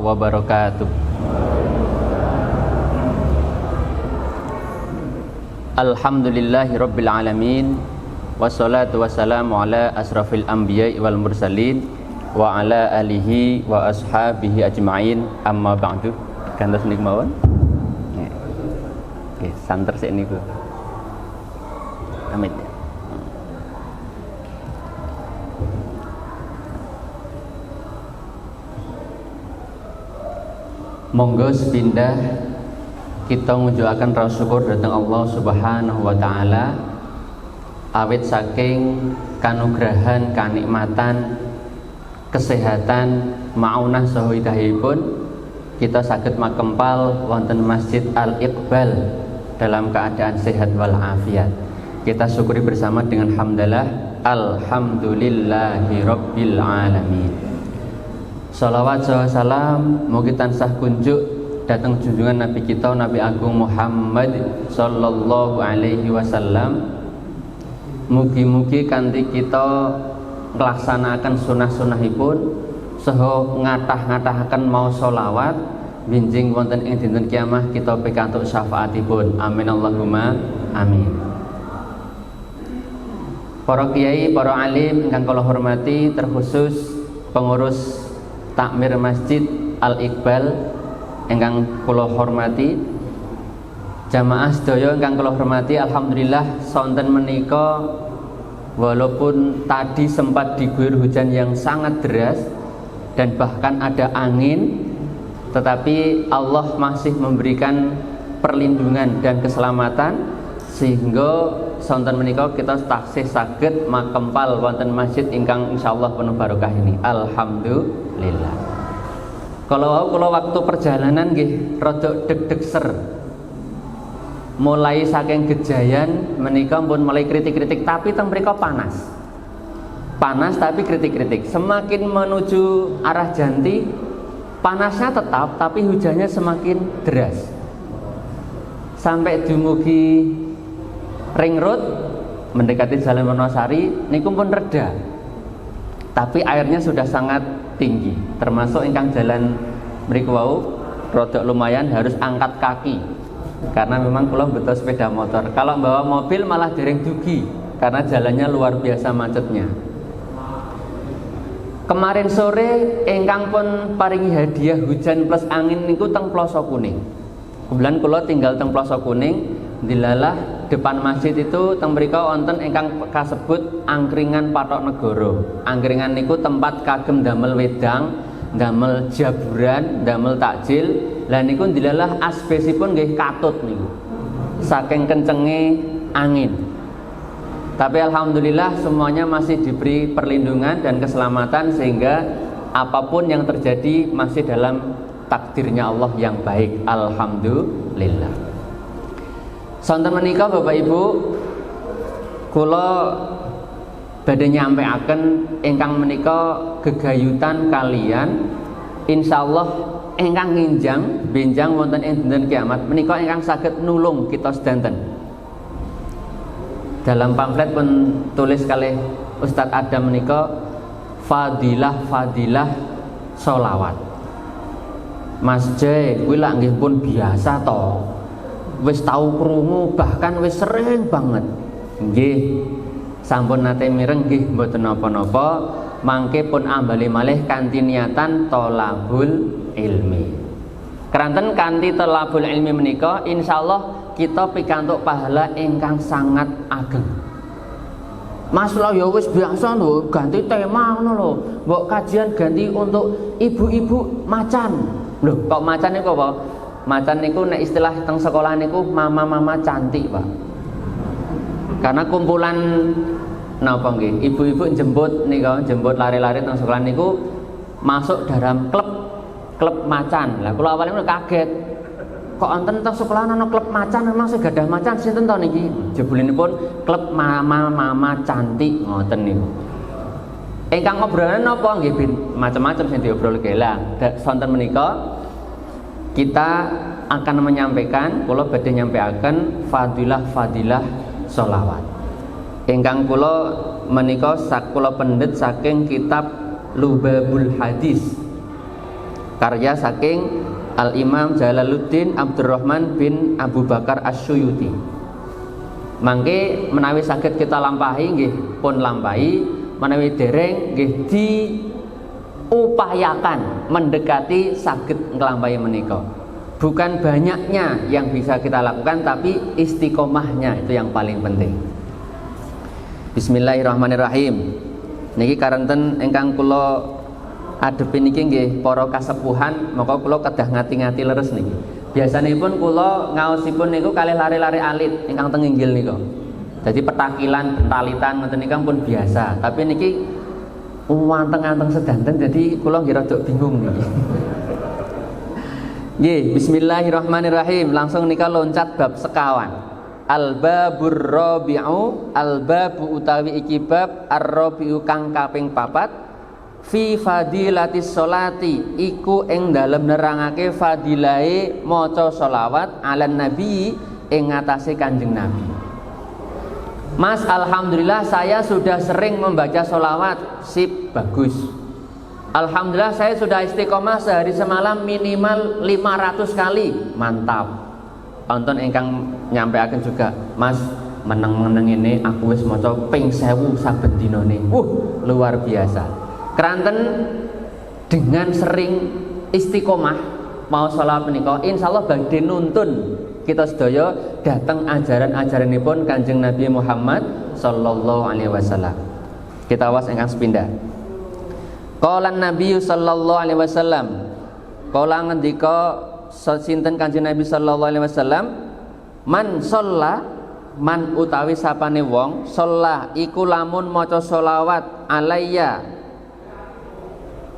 wabarakatuh. Alhamdulillahi rabbil alamin, wassalatu wassalamu ala asrafil anbiya'i wal mursalin wa ala alihi wa ashabihi ajma'in, amma ba'du. Gantos niku mawon. Nggih, santer sik niku. Amit. Monggo sepindah kita ngujuaken rasa syukur dhateng Allah Subhanahu wa taala awit saking kanugrahan, kanikmatan, kesehatan, maunah saha hidayahipun kita saged makempal wonten Masjid Al-Iqbal dalam keadaan sehat walafiat. Kita syukuri bersama dengan hamdalah alhamdulillahi rabbil alamin. Shalawat salam mugi tansah kunjuk datang junjungan Nabi kita Nabi Agung Muhammad sallallahu alaihi wasallam. Mugi-mugi kanthi kita nglaksanaken sunah-sunahipun saha ngatah-ngatahaken mau sholawat binjing wonten ing dinten kiamah kita pikantuk syafaatipun. Amin Allahumma amin. Para kiai, para alim ingkang kula hormati, terkhusus pengurus takmir Masjid Al-Iqbal ingkang kula hormati, jamaah sedaya ingkang kula hormati, alhamdulillah sonten menika walaupun tadi sempat diguyur hujan yang sangat deras dan bahkan ada angin, tetapi Allah masih memberikan perlindungan dan keselamatan sehingga sonten menika kita taksih saged makempal wonten masjid ingkang insyaallah penuh barokah ini. Alhamdulillah. Kalau waktu perjalanan nggih rada deg-deg ser. Mulai saking Gejayan menika pun mulai kritik-kritik, tapi teng mriko panas. Panas tapi kritik-kritik. Semakin menuju arah Janti panasnya tetap tapi hujannya semakin deras. Sampai dumugi Ring Road mendekati Jalan Wonosari niku pun reda. Tapi airnya sudah sangat tinggi, termasuk ingkang jalan mriku wau rodok lumayan harus angkat kaki karena memang kula betul sepeda motor. Kalau bawa mobil malah dereng dugi karena jalannya luar biasa macetnya. Kemarin sore ingkang pun paringi hadiah hujan plus angin niku teng Ploso Kuning. Kebetulan kula tinggal teng Ploso Kuning, dilalah depan masjid itu teng mrika wonten ingkang kasebut angkringan Patok Negoro. Angkringan niku tempat kagem damel wedang, damel jaburan, damel takjil. Lah niku dilalah asbesipun nggih katut niku. Saking kencenge angin. Tapi alhamdulillah semuanya masih diberi perlindungan dan keselamatan sehingga apapun yang terjadi masih dalam takdirnya Allah yang baik. Alhamdulillah. Sonten menika Bapak Ibu, kula badhe nyampeaken ingkang menika gegayutan kalian insyaallah ingkang nginjang benjang wonten ing dinten kiamat menika ingkang saged nulung kita sedanten. Dalam pamflet pun tulis kalih Ustadz Adam menika fadilah sholawat. Mas J kuwi lak nggih pun biasa to. Wis tau krungu bahkan wis sering banget. Nggih, sampun nate mireng nggih mboten napa-napa, mangke pun ambali malih kanthi niatan thalabul ilmi. Keranten kanthi thalabul ilmi menika insyaallah kita pikantuk pahala ingkang sangat ageng. Mas lho ya wis biasa lho, ganti tema ngono lho. Mbok kajian ganti untuk ibu-ibu macan. Lho, kok macan niku apa? Macan niku nek istilah teng sekolah niku mama-mama cantik, Pak. Karena kumpulan napa nggih, ibu-ibu jemput nika, jemput lari-lari teng sekolah niku masuk dalam klub macan. Lah kula awalnya kaget. Kok enten teng sekolah ana klub macan, memang sing gadah macan sinten to niki? Jebulinipun klub mama-mama cantik ngoten niku. Ingkang ngobrolan napa nggih macam-macam sing diobrolke. Lah sonten menika kita akan menyampaikan, kula badhe nyampaikan fadilah sholawat. Ingkang kula menika kula pendet saking kitab Lubabul Hadis Karya saking Al-Imam Jalaluddin Abdurrahman bin Abu Bakar Asy-Syuyuti. Mangke menawi saged kita lampahi nggih pun lampahi, menawi dereng nggih diupayakan mendekati saged nglampahi menika. Bukan banyaknya yang bisa kita lakukan, tapi istiqomahnya itu yang paling penting. Bismillahirrahmanirrahim. Niki karanten ingkang kula adepi niki nggih para kasepuhan, maka kula kedah ngati-ngati leres niki. Biasanipun kula ngaosipun niku kalih lare-lare alit ingkang teng inggil nika. Jadi petakilan, bentalitan ngoten niku pun biasa. Tapi niki wanteng-anteng sedanten, jadi kula nggih rada bingung niki. Nggih, bismillahirrahmanirrahim. Langsung nika loncat bab sekawan. Al-babur rabi'u, al-babu utawi iki bab ar-rabi'u kang kaping 4. Fi fadilatis sholati iku ing dalem nerangake fadilahe maca sholawat ala nabi ing ngatasé Kanjeng Nabi. Mas, alhamdulillah saya sudah sering membaca sholawat. Sip, bagus. Alhamdulillah saya sudah istiqomah sehari semalam minimal 500 kali. Mantap. Wonten ingkang nyampeaken juga, Mas, meneng-meneng ini aku wis maca ping 1000 saben dinane. Luar biasa. Keranten dengan sering istiqomah mau sholat menika, insyaallah badhe nuntun kita sedaya dateng ajaran-ajaranipun Kanjeng Nabi Muhammad sallallahu alaihi wasallam. Kita was ingkang sepindah. Qala Nabi sallallahu alaihi wasallam. Kala ngendika sinten Kanjeng Nabi sallallahu alaihi wasallam, man shalla, man utawi sapane wong shalla iku lamun maca sholawat alayya,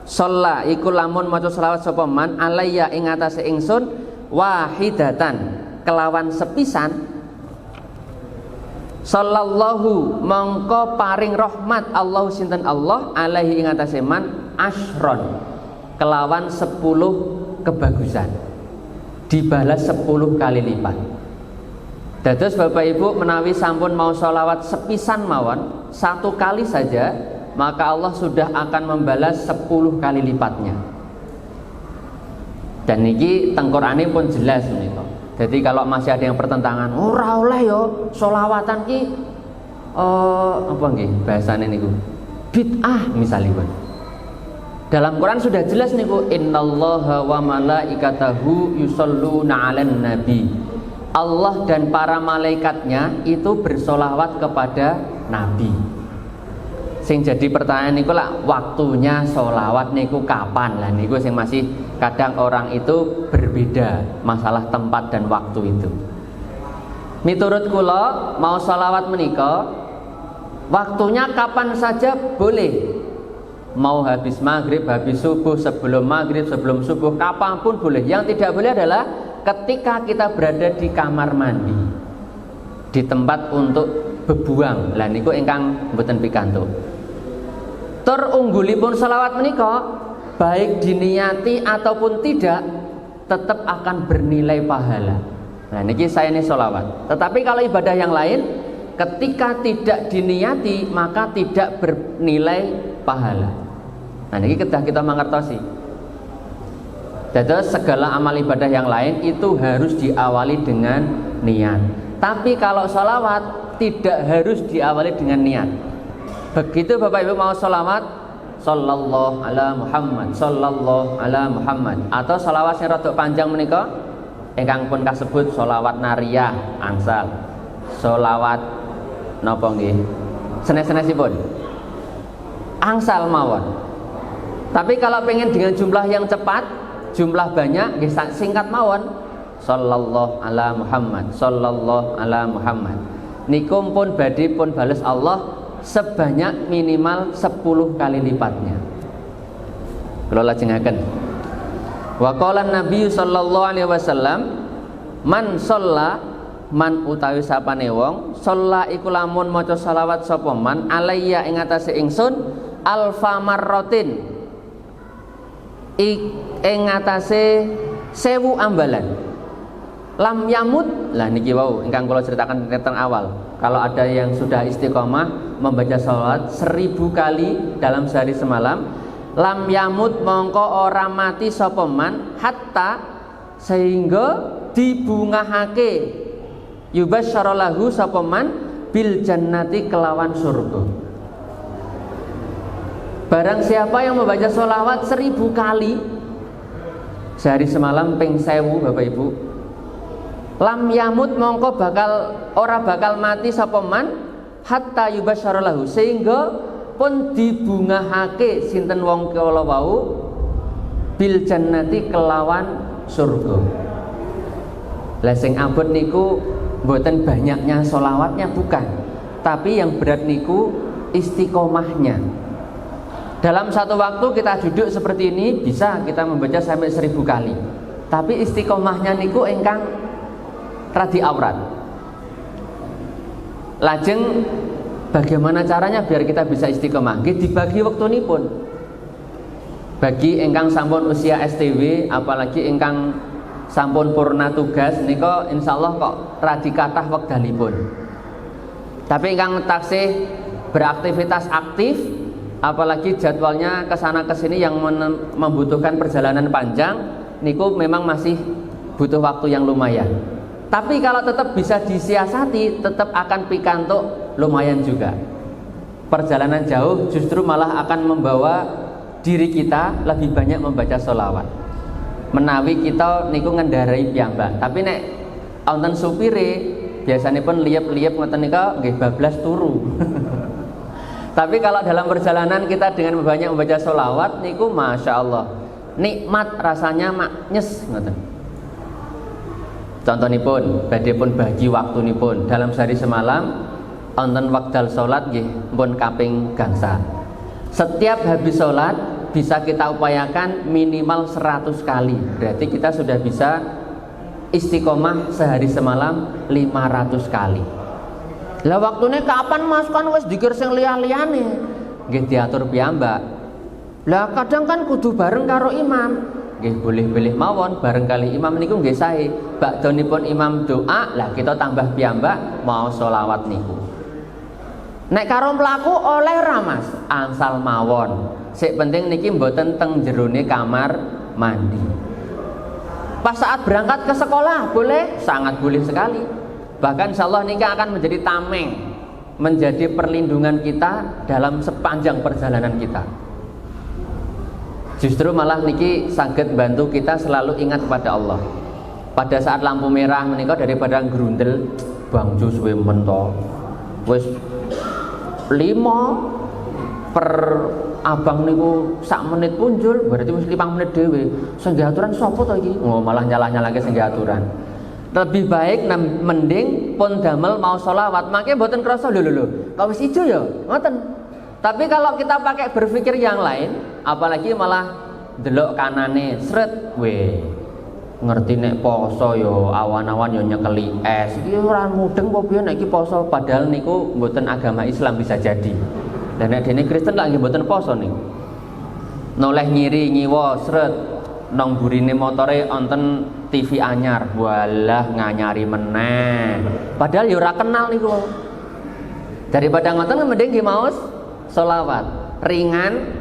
sholla iku lamun maca selawat sapa man alayya ing atase ingsun wahidatan kelawan sepisan, sallallahu mongko paring rahmat Allah sinten Allah alaihi ing atase man asyron kelawan 10 kebagusan, dibalas 10 kali lipat. Dados Bapak Ibu menawi sampun mau sholawat sepisan mawon 1 kali saja, maka Allah sudah akan membalas 10 kali lipatnya. Dan niki teng Qur'ane pun jelas menika. Jadi kalau masih ada yang pertentangan, ora oleh yo sholawatan ki apa nggih bahasane niku? Bid'ah misalipun. Dalam Quran sudah jelas niku, innallaha wa malaikatahu yusholluna 'alan nabi. Allah dan para malaikatnya itu bersolawat kepada Nabi. Sing jadi pertanyaan niku lah, waktunya sholawat niku kapan? Lah niku sing masih kadang orang itu berbeda masalah tempat dan waktu itu. Miturut kula mau sholawat menika waktunya kapan saja boleh. Mau habis maghrib, habis subuh, sebelum maghrib, sebelum subuh, kapanpun boleh. Yang tidak boleh adalah ketika kita berada di kamar mandi, di tempat untuk bebuang. Lah niku ingkang mboten pikantuk. Tur unggulipun selawat menika baik diniati ataupun tidak tetap akan bernilai pahala. Nah niki saya ini selawat. Tetapi kalau ibadah yang lain ketika tidak diniati maka tidak bernilai pahala. Nah niki kedah kita mangertosi. Dados segala amal ibadah yang lain itu harus diawali dengan niat. Tapi kalau sholawat tidak harus diawali dengan niat. Begitu Bapak Ibu mau sholawat, sallallahu ala Muhammad, sallallahu ala Muhammad, atau sholawat yang rada panjang menika ingkang pun kasebut sholawat nariyah angsal, sholawat napa nggih senes-senesipun angsal mawon. Tapi kalau pengen dengan jumlah yang cepat, jumlah banyak, nggih singkat mawon, sallallahu ala Muhammad, sallallahu ala Muhammad. Nikum pun badhe pun bales Allah sebanyak minimal 10 kali lipatnya. Kula lajengaken. Wa qala Nabi sallallahu alaihi wasallam, man shalla, man utawi sapane wong shalla iku lamun maca selawat sapa man alayya ing atase ingsun alfa marratin ing atase 1000 ambalan. Lam yamut, lah niki wau ingkang kula ceritakan tentang awal. Kalau ada yang sudah istiqomah membaca sholawat 1000 kali dalam sehari semalam, lam yamut mongko ora mati sapa man hatta sehingga dibungahake yubasyara lahu sapa man bil jannati kelawan surga. Barang siapa yang membaca sholawat 1000 kali sehari semalam ping 1000 Bapak Ibu, lam yamut mongko ora bakal mati sapa man hatta yubasyara lahu sehingga pun dibungahake sinten wong kala wau bil jannati kelawan surga. Lah sing abot niku mboten banyaknya sholawatnya bukan, tapi yang berat niku istiqomahnya. Dalam satu waktu kita duduk seperti ini bisa kita membaca sampai 1000 kali, tapi istiqomahnya niku ingkang radi aurat. Lajeng bagaimana caranya biar kita bisa istiqomah? Nggih dibagi wektunipun. Bagi ingkang sampun usia STW, apalagi ingkang sampun purna tugas nika insyaallah kok radi kathah wekdalipun. Tapi ingkang taksih beraktivitas aktif, apalagi jadwalnya kesana kesini yang membutuhkan perjalanan panjang, niku memang masih butuh waktu yang lumayan. Tapi kalau tetap bisa disiasati, tetap akan pikantuk lumayan juga. Perjalanan jauh justru malah akan membawa diri kita lebih banyak membaca sholawat. Menawi kita niku ngendarai piyambak, tapi nek wonten supire biasanya pun liep-liep ngoten nika nggih bablas turu. Tapi kalau dalam perjalanan kita dengan banyak membaca sholawat niku masya Allah nikmat rasanya maknyes ngoten. Contohipun badhe pun bagi waktunipun dalam sehari semalam wonten wekdal salat nggih pun kaping gangsal. Setiap habis salat bisa kita upayakan minimal 100 kali. Berarti kita sudah bisa istiqomah sehari semalam 500 kali. Lah waktune kapan Mas kan wis dikir sing liya-liyane? Nggih diatur piyambak. Lah kadang kan kudu bareng karo imam. Nggih boleh-boleh mawon bareng kali imam niku nggih sae. Bakdonipun imam doa, lah kita tambah piyambak mau sholawat niku. Nek karo mlaku oleh ra Mas, angsal mawon. Sik penting niki mboten teng jerone kamar mandi. Pas saat berangkat ke sekolah boleh, sangat boleh sekali. Bahkan insyaallah niki akan menjadi tameng, menjadi perlindungan kita dalam sepanjang perjalanan kita. Justru malah niki saged bantu kita selalu ingat kepada Allah. Pada saat lampu merah menika daripada grundel bangjo suwe mento. Wis 5 per abang niku sak menit punjul berarti wis 5 menit dhewe. Sing aturan sapa to iki? Oh malah nyalah-nyalahke sing aturan. Lebih baik mending pun damel mau sholawat makanya mboten krasa lho kok wis ijo ya ngoten. Tapi kalau kita pakai berpikir yang lain, apalagi malah delok kanane sret we ngerti nek poso yo awan-awan yo nyekeli es iki ora mudeng apa piye nek iki poso padahal niku mboten agama Islam bisa jadi. Dan nek dene Kristen lak nggih mboten poso niku. Noleh ngiri ngiwa sret nang burine motore wonten TV anyar, walah nganyari meneh. Padahal ya ora kenal niku. Daripada ngoten mending nggih maos sholawat, ringan,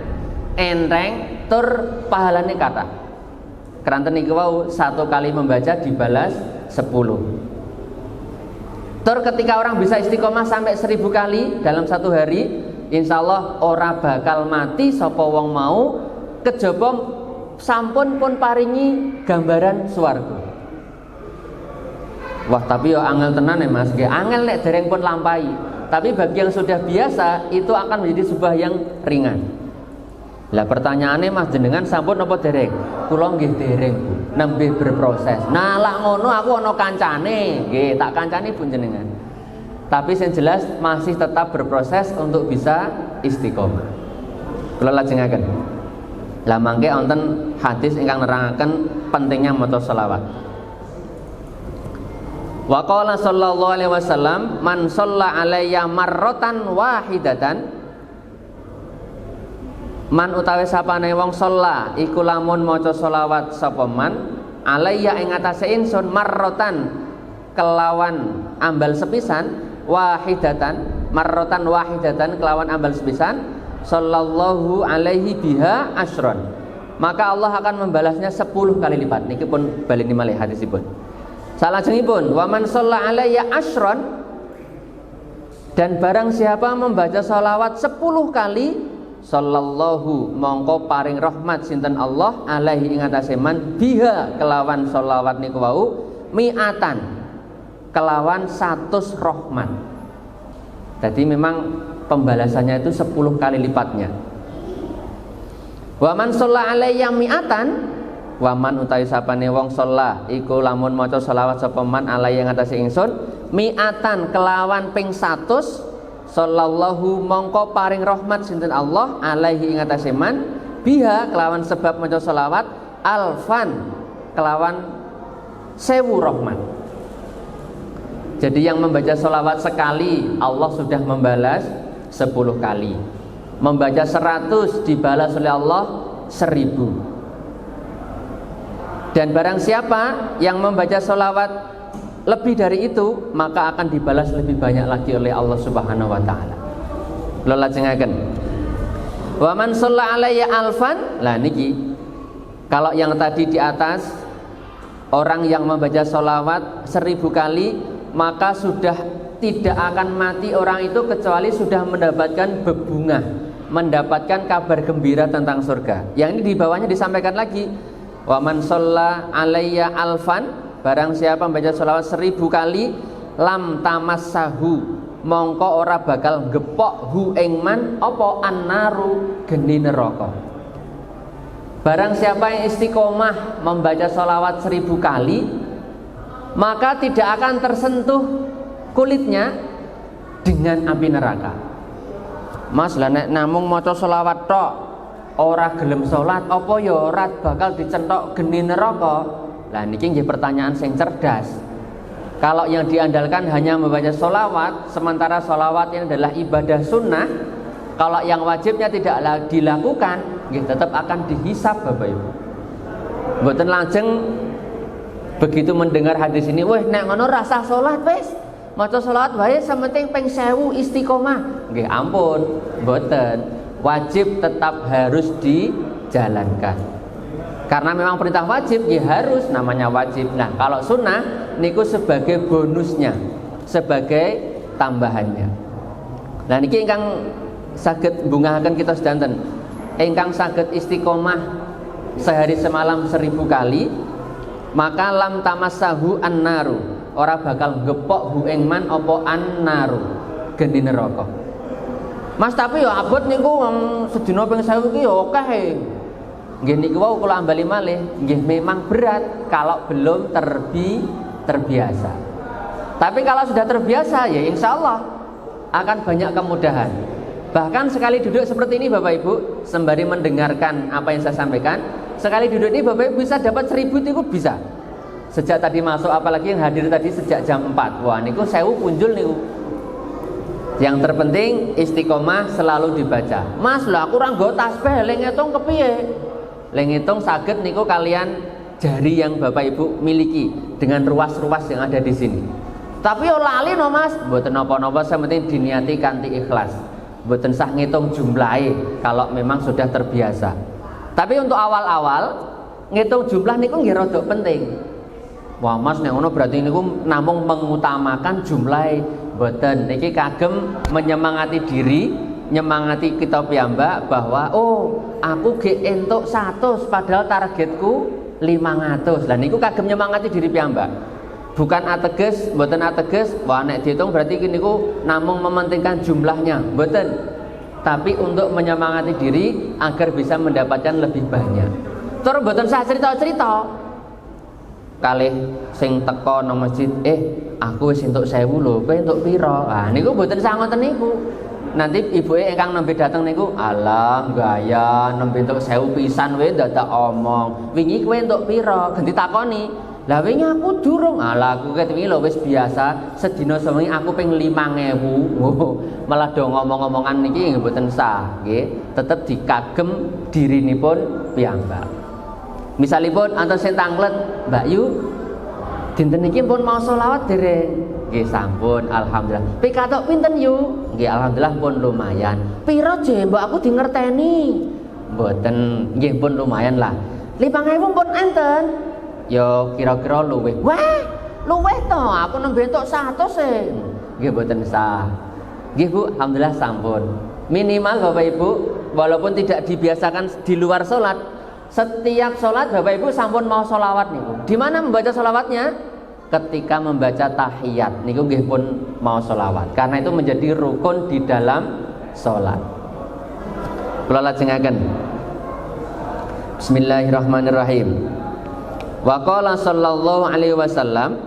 enteng, tur pahalane kathah. Keranten niku wau 1 kali membaca dibalas 10. Tur ketika orang bisa istiqomah sampai 1000 kali dalam satu hari, insyaallah ora bakal mati sapa wong mau kejaba sampun pun paringi gambaran swarga. Wah tapi ya angel tenan ya Mas, nggih angel nek dereng pun lampahi. Tapi bagi yang sudah biasa itu akan menjadi sebuah yang ringan. Lah pertanyaannya Mas jenengan sampun apa dereng? Kula nggih dereng, Bu. Nembe berproses. Nah lak ngono aku ana kancane, nggih tak kancani pun jenengan. Tapi yang jelas masih tetap berproses untuk bisa istiqomah. Kula lajengaken. Lah mangke wonten hadis ingkang nerangaken pentingnya maca selawat. Wa qala sallallahu alaihi wasallam man shalla alayya marratan wahidatan man utawi sapane wong shalla iku lamun maca selawat sapa man alayya ing atase ingsun marratan kelawan ambal sepisan wahidatan marratan wahidatan kelawan ambal sepisan sallallahu alaihi biha asyron, maka Allah akan membalasnya 10 kali lipat. Niki pun baleni malih hadisipun. Salajengipun wa man shalla alayya asyron, dan barang siapa membaca sholawat 10 kali, sallallahu mongko paring rahmat sinten Allah alaihi ing atase man biha kelawan sholawat niku wau mi'atan kelawan 100 rahmat. Jadi memang pembalasannya itu 10 kali lipatnya. Wa man shalla alayya mi'atan, waman utawi sapane wong sholah iku lamun maca sholawat sapa man alai ing atase ingsun mi'atan kelawan ping 100, sallallahu mongko paring rahmat sinten Allah alaihi ing atase man biha kelawan sebab maca sholawat alfan kelawan 1000 rahmat. Jadi yang membaca sholawat sekali Allah sudah membalas 10 kali, membaca 100 dibalas oleh Allah 1000. Dan barang siapa yang membaca sholawat lebih dari itu, maka akan dibalas lebih banyak lagi oleh Allah Subhanahu wa taala. Lha lajengaken. Wa man shalla alayya alfan, lah niki kalau yang tadi di atas orang yang membaca sholawat 1000 kali, maka sudah tidak akan mati orang itu kecuali sudah mendapatkan bebungah, mendapatkan kabar gembira tentang surga. Yang ini di bawahnya disampaikan lagi, wa man shalla alayya alfan, barang siapa membaca sholawat 1000 kali, lam tamassahu mongko ora bakal gepok hu ing man apa annaru geni neraka. Barang siapa yang istiqomah membaca sholawat 1000 kali, maka tidak akan tersentuh kulitnya dengan api neraka. Mas lah nek namung maca sholawat tok ora gelem salat apa ya ora bakal dicentok geni neraka? Lah niki nggih pertanyaan sing cerdas. Kalau yang diandalkan hanya membaca sholawat, sementara sholawat ini adalah ibadah sunnah, kalau yang wajibnya tidak dilakukan, nggih tetap akan dihisab Bapak Ibu. Mboten lajeng begitu mendengar hadis ini, weh nek ngono rasa salat wis, maca sholawat wae sementing ping 1000 istiqomah. Nggih ampun, mboten. Wajib tetap harus dijalankan. Karena memang perintah wajib ya harus, namanya wajib. Nah, kalau sunnah niku sebagai bonusnya, sebagai tambahannya. Nah niki ingkang saged bungahaken kita sedanten, ingkang saged istiqomah sehari semalam 1000 kali, maka lam tamassahu annaru, ora bakal gepok hu ing man apa annaru geni neraka. Mas tapi ya abot niku wong sedina ping 1000 iki ya akeh. Nggih niku wau kula ambali malih, nggih memang berat kalau belum terbiasa. Tapi kalau sudah terbiasa ya insya Allah akan banyak kemudahan. Bahkan sekali duduk seperti ini Bapak Ibu, sembari mendengarkan apa yang saya sampaikan, sekali duduk ini Bapak Ibu bisa dapat 1000 itu bisa. Sejak tadi masuk, apalagi yang hadir tadi sejak jam 4. Wah niku 1000 punjul niku. Yang terpenting istiqomah selalu dibaca. Mas lah aku ora nggo tasbih, lek ngitung kepiye? Lek ngitung saged niku kalian jari yang Bapak Ibu miliki dengan ruas-ruas yang ada di sini. Tapi yo lali no Mas, mboten napa-napa, sementing diniati kanthi ikhlas. Mboten sah ngitung jumlahe kalau memang sudah terbiasa. Tapi untuk awal-awal ngitung jumlah niku nggih rada penting. Wah Mas nek ngono berarti niku namung mengutamakan jumlahe. Mboten, niki kagem menyemangati diri, nyemangati kita piyambak bahwa oh, aku ge entuk 100 padahal targetku 500. Lah niku kagem nyemangati diri piyambak. Bukan ateges, mboten ateges, wah nek dihitung berarti niku namung mementingkan jumlahnya. Mboten. Tapi untuk menyemangati diri agar bisa mendapatkan lebih banyak. Terus mboten sah cerita-cerita. Kalih sing teko nang masjid, aku wis entuk 1000 lho, kowe entuk pira? Ah niku mboten sah ngoten niku. Nanti ibuke ingkang nembe dateng niku, alah gaya nembe entuk 1000 pisan kowe dadak omong. Wingi kowe entuk pira? Ganti takoni. Lah wingi aku durung. Alah aku ket wingi lho wis biasa, sedina sewengi aku ping 5000. Oh, malah do ngomong-ngomongan niki mboten sah, nggih. Tetep dikagem dirinipun piyambak. Misalipun antos sing tanglet, Mbak Yu dinten iki pun mau selawat dereng? Nggih sampun, alhamdulillah. Pikatok pinten yu? Nggih alhamdulillah pun lumayan. Piro je mbok aku dingerteni? Mboten, nggih pun lumayan lah. 5.000 pun enten. Yo kira-kira luwih. Wah, luwih to, aku nembe entuk 100 e. Nggih mboten sah. Nggih Bu, alhamdulillah sampun. Minimal Bapak Ibu, walaupun tidak dibiasakan di luar sholat, setiap sholat Bapak Ibu sampun mau sholawat niku. Di mana membaca sholawatnya? Ketika membaca tahiyat niku nggih pun mau sholawat. Karena itu menjadi rukun di dalam sholat. Kula lajengaken. Bismillahirrahmanirrahim. Wa qala sallallahu alaihi wasallam,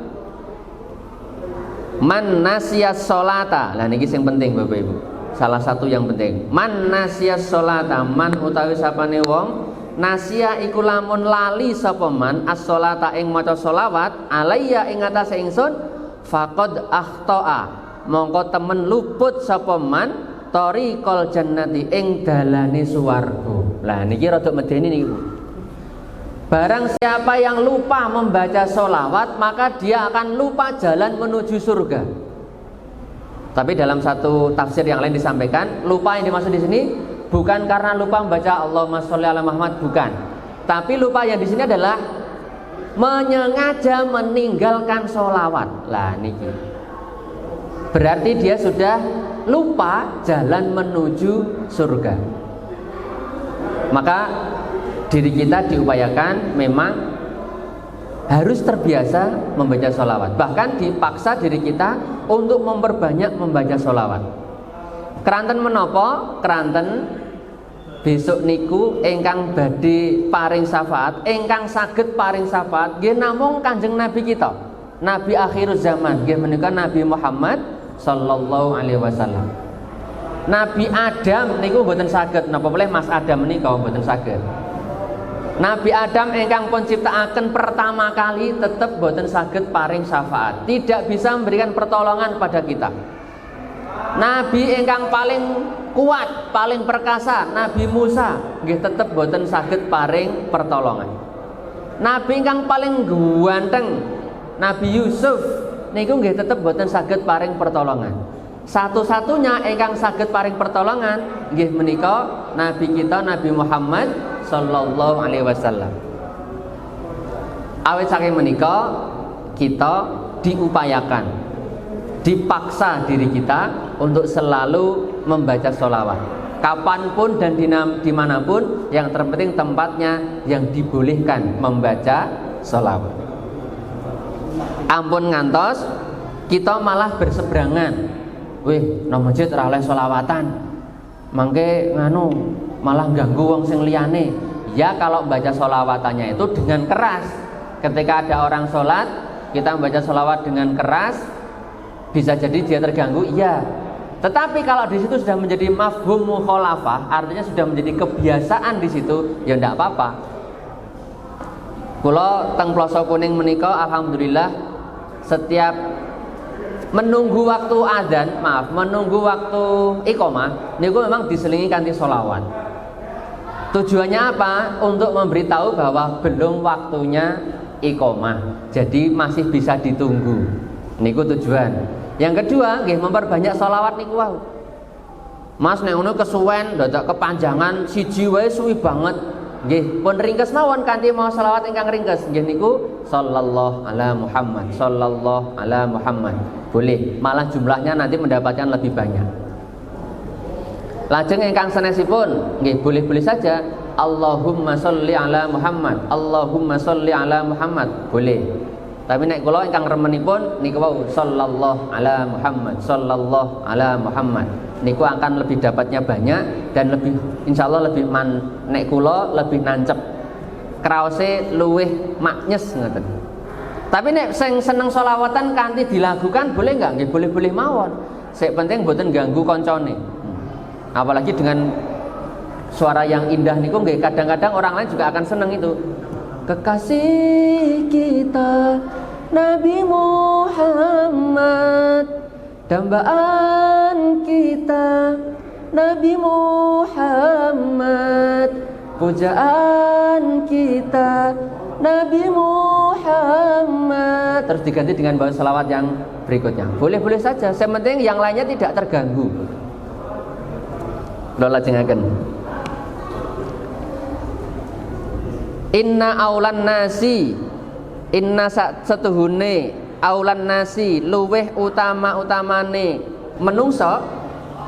man nasiyas sholata. Lah niki sing penting Bapak Ibu. Salah satu yang penting. Man nasiyas sholata, man utawi sapane wong nasia iku lamun lali sapa man as-sholata ing maca sholawat alayya ing atase ingsun faqad akhta'a, mongko temen luput sapa man tariqal jannati ing dalane swarga. Lah niki rada medeni niki Bu. Barang siapa yang lupa membaca sholawat maka dia akan lupa jalan menuju surga. Tapi dalam satu tafsir yang lain disampaikan, lupa yang dimaksud di sini bukan karena lupa membaca Allahumma sholli ala Muhammad, bukan. Tapi lupa yang di sini adalah menyengaja meninggalkan sholawat. Lah niki. Berarti dia sudah lupa jalan menuju surga. Maka diri kita diupayakan memang harus terbiasa membaca sholawat. Bahkan dipaksa diri kita untuk memperbanyak membaca sholawat. Keranten menapa? Keranten besok niku ingkang badhe paring syafaat, ingkang saged paring syafaat nggih namung Kanjeng Nabi kita, Nabi akhir zaman, nggih menika Nabi Muhammad sallallahu alaihi wasallam. Nabi Adam niku mboten saged, napa boleh Mas Adam menika mboten saged. Nabi Adam ingkang pun ciptaaken pertama kali tetep boten saged paring syafaat, tidak bisa memberikan pertolongan pada kita. Nabi ingkang paling kuat, paling perkasa, Nabi Musa nggih tetep boten saged paring pertolongan. Nabi ingkang paling ganteng, Nabi Yusuf niku nggih tetep boten saged paring pertolongan. Satu-satunya ingkang saged paring pertolongan nggih menika Nabi kita Nabi Muhammad sallallahu alaihi wasallam. Awit saking menika kita diupayakan, dipaksa diri kita untuk selalu membaca sholawat. Kapanpun dan dimanapun, yang terpenting tempatnya yang dibolehkan membaca sholawat. Ampun ngantos kita malah berseberangan. Wih, nang masjid ora oleh sholawatan. Mangke nganu malah ganggu wong sing liyane. Ya kalau membaca sholawatannya itu dengan keras. Ketika ada orang sholat, kita membaca sholawat dengan keras, bisa jadi dia terganggu, iya. Tetapi kalau di situ sudah menjadi mafhum mukhalafah, artinya sudah menjadi kebiasaan di situ, ya ndak apa-apa. Kula teng Ploso Kuning menika alhamdulillah setiap menunggu waktu adzan, menunggu waktu iqomah niku memang diselingi kanthi sholawat. Tujuannya apa? Untuk memberitahu bahwa belum waktunya iqomah, jadi masih bisa ditunggu. Niku tujuan. Yang kedua, nggih memperbanyak sholawat niku wau. Mas nek ngono kesuwen, dadak kepanjangan siji wae suwi banget. Nggih, pun ringkes mawon kanthi mau sholawat ingkang ringkes. Nggih niku sallallahu ala Muhammad, sallallahu ala Muhammad. Boleh, malah jumlahnya nanti mendapatkan lebih banyak. Lajeng ingkang sanesipun nggih boleh-boleh saja Allahumma sholli ala Muhammad, Allahumma sholli ala Muhammad, boleh. Tapi nek kula ingkang remenipun niku wau sallallahu ala Muhammad, sallallahu ala Muhammad. Niku akan lebih dapatnya banyak dan lebih insyaallah lebih nek kula lebih nancep. Kraose luwih maknyes ngoten. Tapi nek sing seneng sholawatan kanthi dilakukan boleh enggak? Nggih boleh-boleh mawon. Sing penting mboten ganggu koncone. Apalagi dengan suara yang indah niku nggih kadang-kadang orang lain juga akan seneng itu. Kekasih kita Nabi Muhammad, dambaan kita Nabi Muhammad, pujaan kita Nabi Muhammad, berikutnya terus diganti dengan baca selawat yang berikutnya. Boleh-boleh saja, yang penting yang lainnya tidak terganggu. Kula lajengaken. Inna aulan nasi, inna setuhune aulan nasi luweh utama-utamane menungso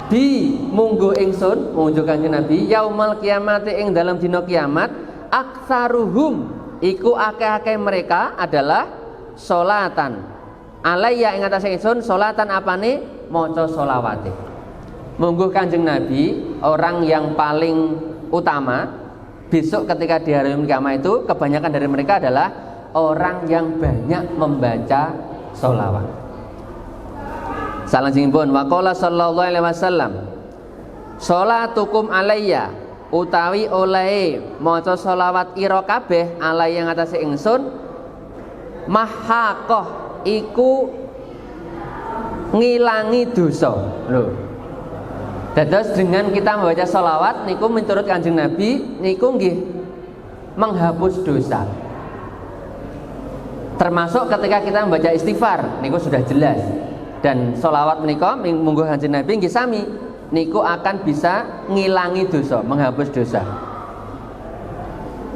bi munggo ingsun munggo Kanjeng Nabi yaumal kiamati ing dalam dina kiamat aktsaruhum iku akeh-akeh mereka adalah sholatan alayya ing atase ingsun sholatan apane maca sholawate. Munggo Kanjeng Nabi orang yang paling utama besok ketika di hari kiamat itu kebanyakan dari mereka adalah orang yang banyak membaca sholawat. Salajengipun waqala sallallahu alaihi wasallam sholatukum alayya utawi olehe maca sholawat ira kabeh alayya ing atase ingsun mahaqah iku ngilangi dosa. Lho. Dados dengan kita membaca sholawat niku menurut Kanjeng Nabi niku nggih menghapus dosa. Termasuk ketika kita membaca istighfar niku sudah jelas. Dan sholawat menika munggo Kanjeng Nabi nggih sami niku akan bisa ngilangi dosa, menghapus dosa.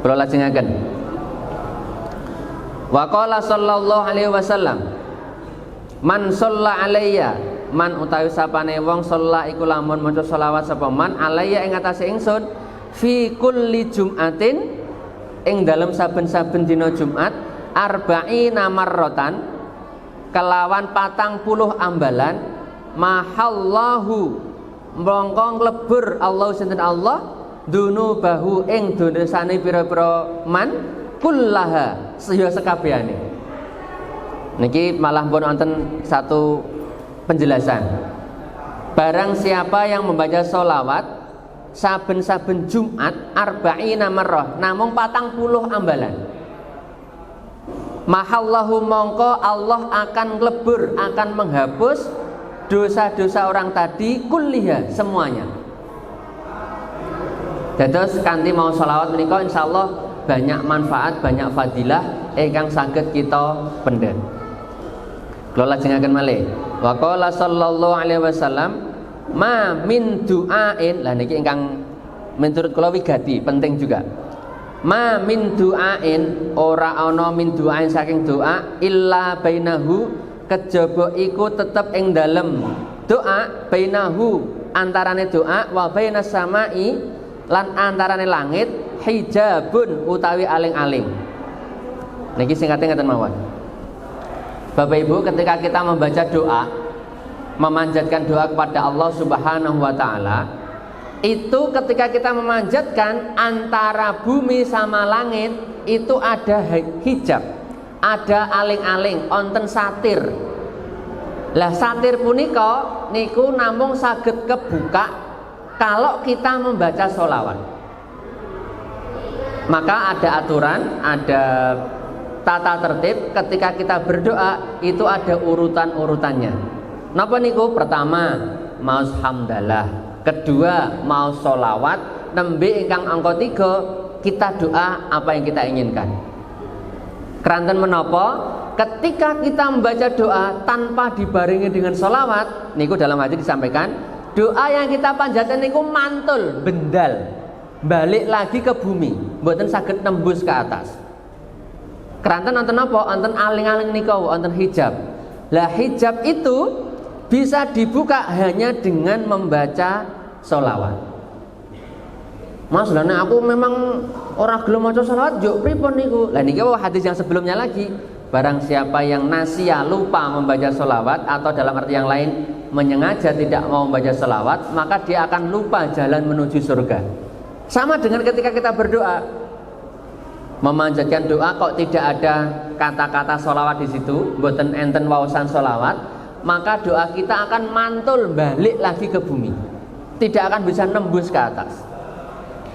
Kula lajengaken. Wa qala sallallahu alaihi wasallam man shalla alayya man utawi sapane wong sholla iku lamun maca sholawat sapa man alayya ing atase ingsun fi kulli jum'atin ing dalem saben-saben dina Jumat arba'ina marratan kelawan 40 ambalan mahallahu mongko nglebur Allah sinten Allah dunubahu ing dosane pira-pira man kullaha sedaya sekabehane. Niki malah pun wonten satu penjelasan. Barang siapa yang membaca sholawat saben-saben Jumat arba'ina marrah namung 40 ambalan mahallahu mongko Allah akan nglebur akan menghapus dosa-dosa orang tadi kulliha semuanya. Dados kanthi mau sholawat menika insyaallah banyak manfaat banyak fadilah ingkang saged kita pendhet. Kula lajengaken malih wa qala sallallahu alaihi wasallam ma min du'ain lah niki ingkang menurut kula wigati penting juga ma min du'ain ora ana min du'ain saking doa illa bainahu kejaba iku tetep ing dalem doa bainahu antarane doa wa bainas samai lan antarane langit hijabun utawi aling-aling. Niki singkate ngaten mawon. Bapak Ibu, ketika kita membaca doa, memanjatkan doa kepada Allah Subhanahu wa taala, itu ketika kita memanjatkan antara bumi sama langit itu ada hijab, ada aling-aling, onten satir. Lah satir punika niku namung saged kebuka kalau kita membaca sholawat. Maka ada aturan, ada tata tertib ketika kita berdoa itu ada urutan-urutannya. Napa niku? Pertama maos hamdalah, kedua maos sholawat, nembe ingkang angka 3 kita doa apa yang kita inginkan. Keranten menapa? Ketika kita membaca doa tanpa dibarengi dengan sholawat, niku dalam hadis disampaikan doa yang kita panjatkan niku mantul, bendal, balik lagi ke bumi, mboten saged tembus ke atas. Keranten wonten napa? Wonten aling-aling nika, wonten hijab. Lah hijab itu bisa dibuka hanya dengan membaca sholawat. Mas, lah aku memang ora gelem maca sholawat, yo pripun niku? Lah niki hadis yang sebelumnya lagi. Barang siapa yang nasia lupa membaca sholawat atau dalam arti yang lain menyengaja tidak mau membaca sholawat, maka dia akan lupa jalan menuju surga. Sama dengan ketika kita berdoa. Memanjatkan doa kok tidak ada kata-kata sholawat di situ, mboten enten waosan sholawat, maka doa kita akan mantul balik lagi ke bumi, tidak akan bisa nembus ke atas.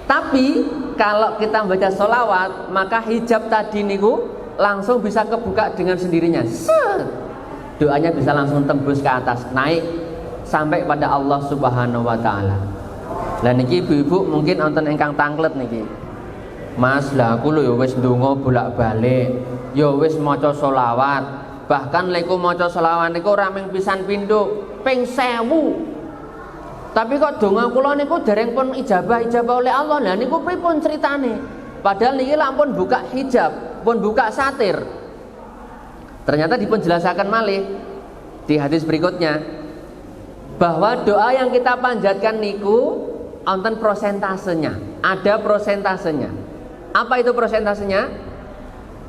Tapi kalau kita membaca sholawat, maka hijab tadi niku langsung bisa kebuka dengan sendirinya. Doanya bisa langsung tembus ke atas, naik sampai pada Allah Subhanahu wa taala. Lah niki ibu-ibu mungkin wonten ingkang tanglet niki. Mas, lah aku lho ya wis ndonga bolak-balik, ya wis maca sholawat, Bahkan leku maca selawat niku ora mung pisan pindho, ping 1000. Tapi kok donga kula niku dereng pun ijabah oleh Allah. Lah niku pripun ceritane? Padahal niki lampun buka hijab, pun buka satir. Ternyata dipun jelasaken malih di hadis berikutnya bahwa doa yang kita panjatkan niku wonten prosentasenya. Ada prosentasenya. Apa itu prosentasenya?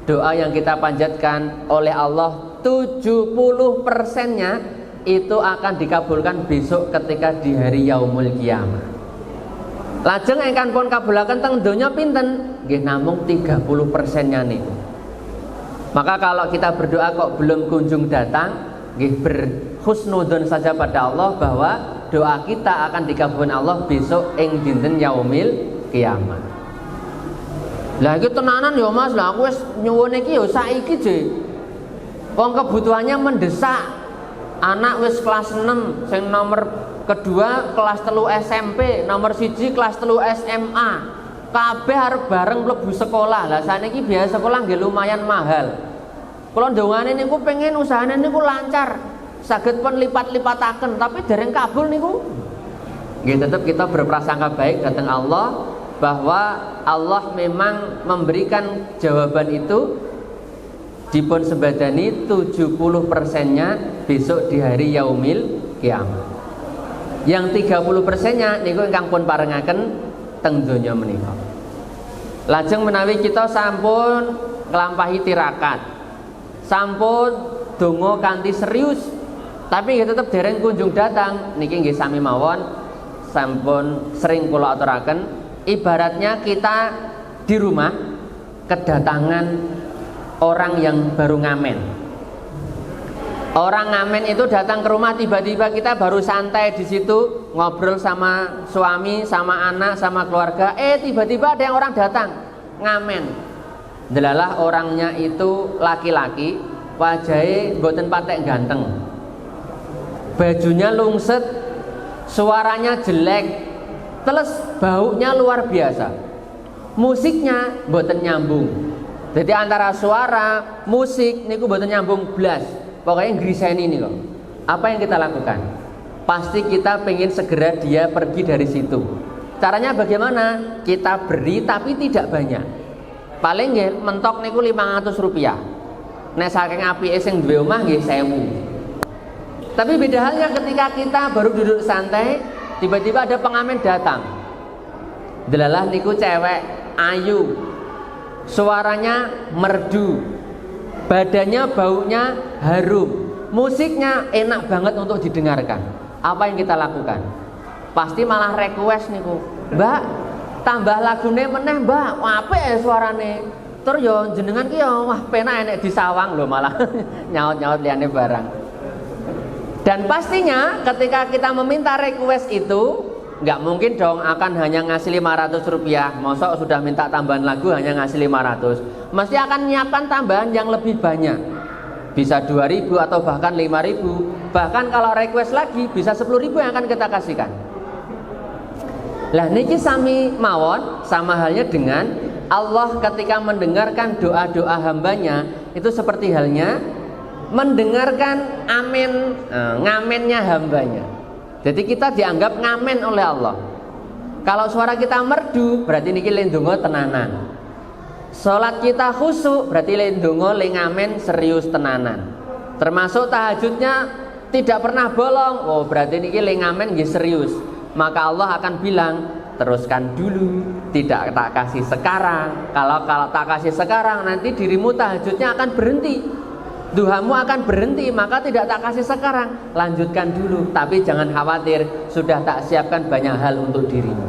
Doa yang kita panjatkan oleh Allah 70%-nya itu akan dikabulkan besok ketika di hari yaumul qiyamah. Lajeng ingkang pun kabulaken teng donya pinten? Nggih namung 30%-nya niku. Maka kalau kita berdoa kok belum kunjung datang, nggih berhusnudzon saja pada Allah bahwa doa kita akan dikabulkan Allah besok ing dinten yaumil qiyamah. Lah iki tenanan ya Mas, lah aku wis nyuwun iki ya saiki je. Wong kebutuhannya mendesak. Anak wis kelas 6, sing nomor kedua kelas 3 SMP, nomor 1 kelas 3 SMA. Kabeh arep bareng mlebu sekolah. Lah saniki biaya sekolah nggih lumayan mahal. Kula ndongane niku pengen usahane niku lancar. Saged pun lipat-lipataken, tapi dereng kabul niku. Nggih tetep kita berprasangka baik dhateng Allah bahwa Allah memang memberikan jawaban itu dipun sebadani 70%-nya besok di hari yaumil qiyamah. Yang 30%-nya niku ingkang pun parengaken teng donya menika. Lajeng menawi kita sampun nglampahi tirakat, sampun donga kanthi serius, tapi nggih tetep dereng kunjung datang, niki nggih sami mawon sampun sering kula aturaken. Ibaratnya kita di rumah kedatangan orang yang baru ngamen. Orang ngamen itu datang ke rumah, tiba-tiba kita baru santai di situ ngobrol sama suami, sama anak, sama keluarga. Tiba-tiba ada yang orang datang ngamen. Delalah orangnya itu laki-laki, wajahnya mboten patek ganteng, bajunya lungset, suaranya jelek. Terus baunya luar biasa, musiknya mboten nyambung. Jadi antara suara, musik niku mboten nyambung blas. Pokoknya ngriseni niku. Apa yang kita lakukan? Pasti kita pengen segera dia pergi dari situ. Caranya bagaimana? Kita beri tapi tidak banyak. Paling nggih mentok niku 500 rupiah. Nek saking apike sing duwe omah nggih 1000. Tapi beda halnya ketika kita baru duduk santai, tiba-tiba ada pengamen datang. Delalah niku cewek ayu, suaranya merdu, badannya baunya harum, musiknya enak banget untuk didengarkan. Apa yang kita lakukan? Pasti malah request niku, Mbak, tambah lagune meneh Mbak, apik ya suarane. Tur yo jenengan ki yo wah penak enek disawang lho, malah nyaut-nyaut liyane barang. Dan pastinya ketika kita meminta request itu nggak mungkin dong akan hanya ngasih 500 rupiah. Mosok sudah minta tambahan lagu hanya ngasih 500. Mesti akan nyiapkan tambahan yang lebih banyak. Bisa 2000 atau bahkan 5000. Bahkan kalau request lagi bisa 10.000 yang akan kita kasihkan. Lah niki sami mawon, sama halnya dengan Allah ketika mendengarkan doa-doa hambanya itu seperti halnya mendengarkan amin, ngamennya hambanya. Jadi kita dianggap ngamen oleh Allah. Kalau suara kita merdu berarti niki le ndonga tenanan. Salat kita khusyuk berarti le ndonga le ngamen serius tenanan. Termasuk tahajudnya tidak pernah bolong. Oh berarti niki le ngamen nggih serius. Maka Allah akan bilang, teruskan dulu, tidak tak kasih sekarang. Kalau tak kasih sekarang nanti dirimu tahajudnya akan berhenti. Duhamu akan berhenti, maka tidak tak kasih sekarang. Lanjutkan dulu, tapi jangan khawatir, sudah tak siapkan banyak hal untuk dirimu.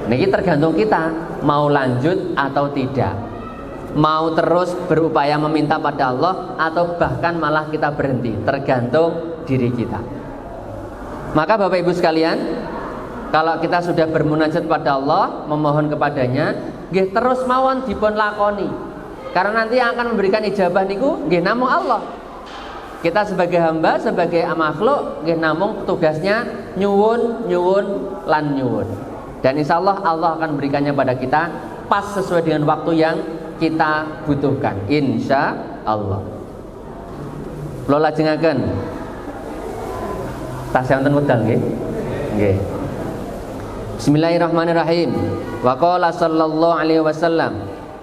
Ini tergantung kita mau lanjut atau tidak, mau terus berupaya meminta pada Allah atau bahkan malah kita berhenti, tergantung diri kita. Maka Bapak Ibu sekalian, kalau kita sudah bermunajat pada Allah, memohon kepadanya, nggih terus mawon dipun lakoni. Karena nanti yang akan memberikan ijabah niku nggih namung Allah. Kita sebagai hamba, sebagai makhluk nggih namung tugasnya nyuwun lan nyuwun. Dan insya Allah akan memberikannya pada kita pas sesuai dengan waktu yang kita butuhkan, insya Allah. Kula lajengaken. Tasih wonten wedal nggih. Nggih. Bismillahirrahmanirrahim. Wa qala sallallahu alaihi wasallam,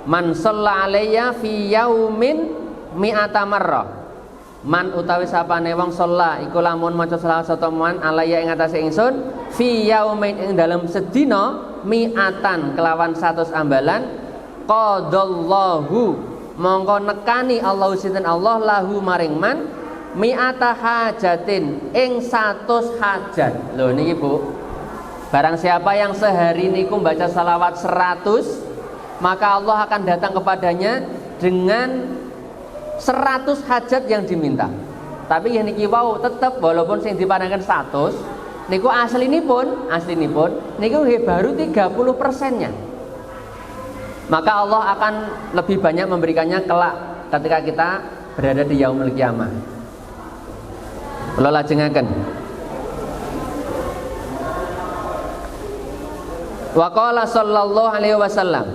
"Man shalla alayya fi yaumin mi'ata marrah." Man utawi sapane wong shalla iku lamun maca selawat satu man alayya ing atase ingsun fi yaumin ing dalem sedina mi'atan kelawan 100 ambalan qadallahu mongko nekani Allah sinten Allah lahu maring man mi'ata hajatin ing 100 hajat. Lho niki Bu, barang siapa yang sehari niku baca salawat 100, maka Allah akan datang kepadanya dengan 100 hajat yang diminta. Tapi yang niki wau tetep walaupun sing dipandangkan 100 niku aslinipun niku baru 30%-nya. Maka Allah akan lebih banyak memberikannya kelak ketika kita berada di yaumul kiamah. Kula lajengaken. Wa qala sallallahu alaihi wasallam,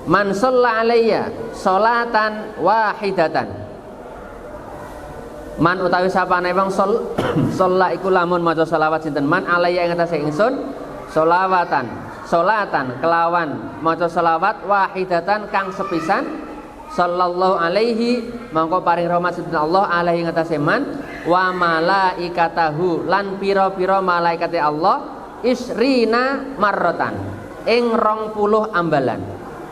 "Man shalla alayya sholatan wahidatan." Man utawi sapane wong sholat iku lamun maca selawat sinten man alayya ing atase ingsun sholatan kelawan maca selawat wahidatan kang sepisan sallallahu alaihi mangko paring rahmat sinten Allah alaihi ing atase man wa malaikatahu lan pira-pira malaikate Allah isrina marratan ing 20 ambalan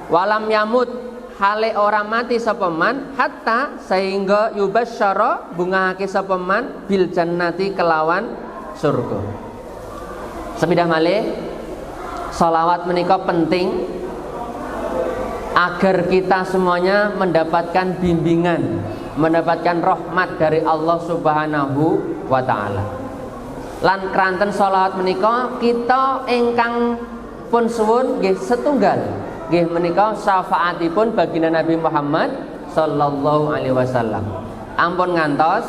walam yamut hale ora mati sapa man hatta sehingga yubasyara bungahake sapa man bil jannati kelawan surga. Sepidah malih sholawat menika penting agar kita semuanya mendapatkan bimbingan, mendapatkan rahmat dari Allah Subhanahu wa taala. Lan kranten sholawat menika kita ingkang pun suwun nggih setunggal nggih menika syafaatipun baginda Nabi Muhammad sallallahu alaihi wasallam. Ampun ngantos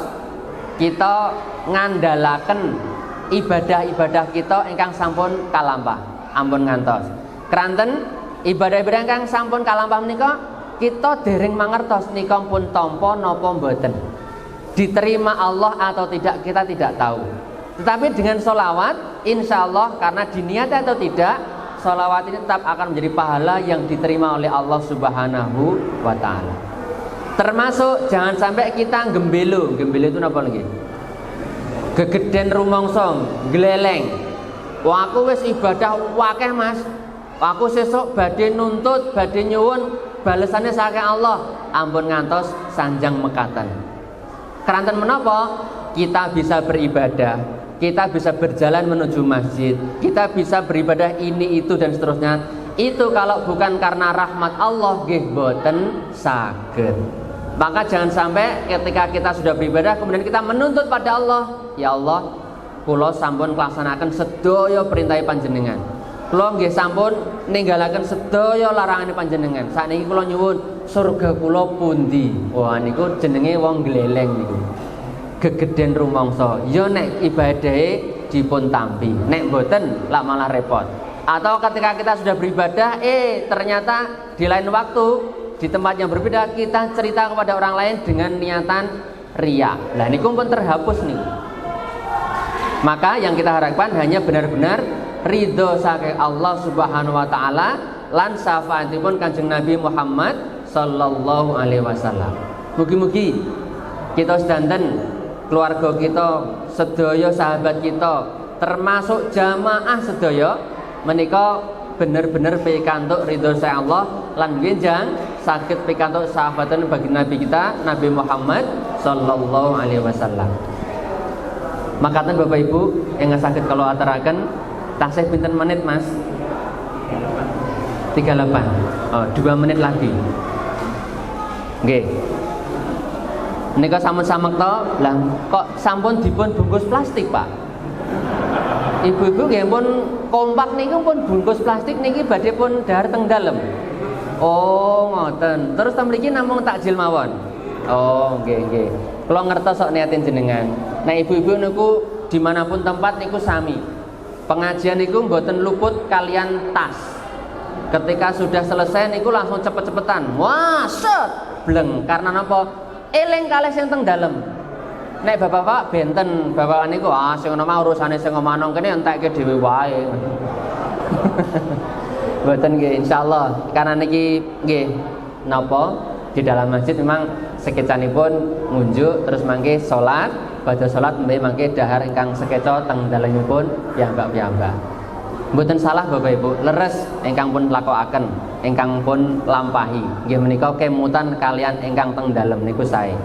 kita ngandalaken ibadah-ibadah kita ingkang sampun kalampah. Ampun ngantos. Kranten ibadah-ibadah ingkang sampun kalampah menika kita dereng mangertos nika pun tampa napa mboten. Diterima Allah atau tidak kita tidak tahu. Tetapi dengan sholawat insyaallah karena diniati atau tidak sholawat ini tetap akan menjadi pahala yang diterima oleh Allah Subhanahu wa ta'ala. Termasuk jangan sampai kita gembelo itu napa lagi? Gegeden rumangsa, gleleng. Wah aku wis ibadah wakeh Mas. Aku sesuk badhe nuntut, badhe nyuwun balesannya saking Allah. Ampun ngantos sanjang mekaten. Keranten menapa? Kita bisa beribadah, kita bisa berjalan menuju masjid, kita bisa beribadah ini itu dan seterusnya. Itu kalau bukan karena rahmat Allah nggih boten saged. Maka jangan sampai ketika kita sudah beribadah kemudian kita menuntut pada Allah, ya Allah, kula sampun nglaksanakaken sedaya perintah panjenengan. Kula nggih sampun ninggalaken sedaya larangan panjenengan. Sakniki kula nyuwun surga kula pundi? Wah niku jenenge wong gleleng niku. Gegeden rumangsa ya nek ibadahe dipun tampi, nek boten lak malah repot. Atau ketika kita sudah beribadah ternyata di lain waktu di tempat yang berbeda kita cerita kepada orang lain dengan niatan riya. Lah niku pun terhapus nih. Maka yang kita harapkan hanya benar-benar ridho saking Allah Subhanahu wa taala lan syafaatipun Kanjeng Nabi Muhammad sallallahu alaihi wasallam. Mugi-mugi kita sedanten keluarga kita, sedaya sahabat kita, termasuk jamaah sedaya menika bener-bener pikantuk ridho sa Allah lan wenjang saged pikantuk sahabatan bagi Nabi kita Nabi Muhammad sallallahu alaihi wasallam. Makaten Bapak Ibu yang saged kalau aturaken tasih pinten menit Mas? 38. Oh, 2 menit lagi. Nggih. Nika sampun samek to, lah kok sampun dipun bungkus plastik, Pak? Ibu-ibu nggih pun kompak niku pun bungkus plastik niki badhe pun dahar teng dalem. Oh, ngoten. Terus ta mriki namung takjil mawon. Oh, nggih. Kula ngertos sok niatin jenengan. Nah, ibu-ibu niku dimanapun tempat niku sami. Pengajian niku mboten luput kalian tas. Ketika sudah selesai niku langsung cepet-cepetan. Wah, set, bleng. Karena napa? Eling kalih sing teng dalem. Nek bapak-bapak benten, bapak niku sing ngono mah urusane sing omano kene entekke dhewe wae. Mboten nggih insyaallah. Karena niki nggih napa di dalam masjid memang sekecanipun ngunjuk terus mangke salat, badhe salat mangke dahar ingkang sekeca teng dalemipun piyambak-piyambak. Mboten salah Bapak Ibu, leres ingkang pun lakokaken, ingkang pun lampahi. Nggih menika kemutan kalian ingkang teng dalem niku sae.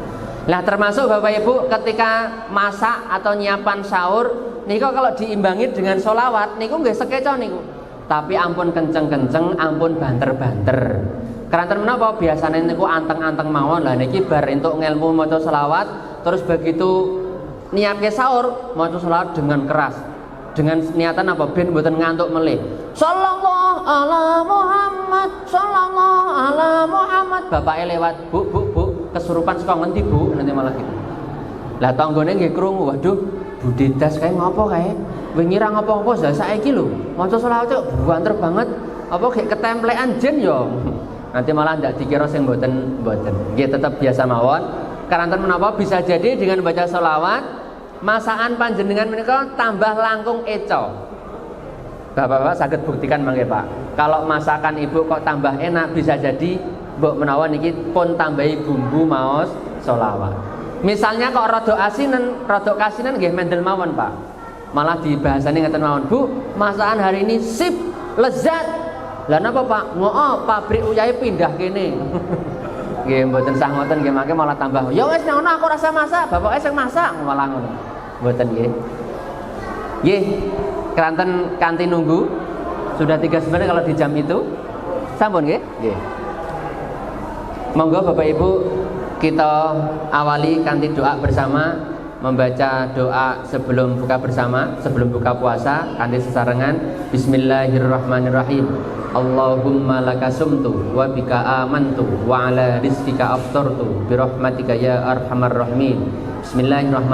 Nah, termasuk Bapak Ibu ketika masak atau nyiapan sahur niku kalau diimbangi dengan sholawat niku nggih sekeca niku. Tapi ampun kenceng-kenceng, ampun banter-banter. Keranten menapa biasane niku anteng-anteng mawon. Lah niki bar entuk ngelmu maca sholawat, terus begitu niatke sahur maca sholawat dengan keras. Dengan niatan apa? Ben mboten ngantuk melih. Sallallahu ala Muhammad, sallallahu ala Muhammad. Bapake lewat, Bu, kesurupan saka ngendi, Bu? Nanti malah gitu. Lah tanggane nggih krungu, waduh, Budi Das kae ngopo kae? Wingi ra ngopo-ngopo saiki lho. Maca selawat kok banter banget. Apa gek ketemplekan jin ya? Nanti malah ndak dikira sing mboten. Nggih tetep biasa mawon. Karanten menapa bisa jadi dengan baca selawat masakan panjenengan menika tambah langkung eco. Bapak-bapak saged buktikan mangke Pak. Kalau masakan ibu kok tambah enak bisa jadi mbok menawa niki pun tambahi bumbu maos selawat. Misalnya kok rada kasinan nggih mendel mawon Pak. Malah dibahasane ngeten mawon, Bu, masakan hari ini sip, lezat. Lah napa Pak? Pabrik uyahe pindah kene. Nggih mboten sah ngoten nggih mangke malah tambah. Ya wis ngono aku rasa masak, bapake sing masak malah ngono. Mboten nggih. Nggih, keranten kanthi nunggu. Sudah 3 menit kalau di jam itu. Sampun nggih? Nggih. Monggo Bapak Ibu kita awali kanthi doa bersama, membaca doa sebelum buka bersama, sebelum buka puasa kanthi sesarengan. Bismillahirrahmanirrahim. Allahumma laka sumtu wa bika amantu wa ala rizqika aftartu bi rahmatika ya arhamar rahimin. Bismillahirrahmanirrahim.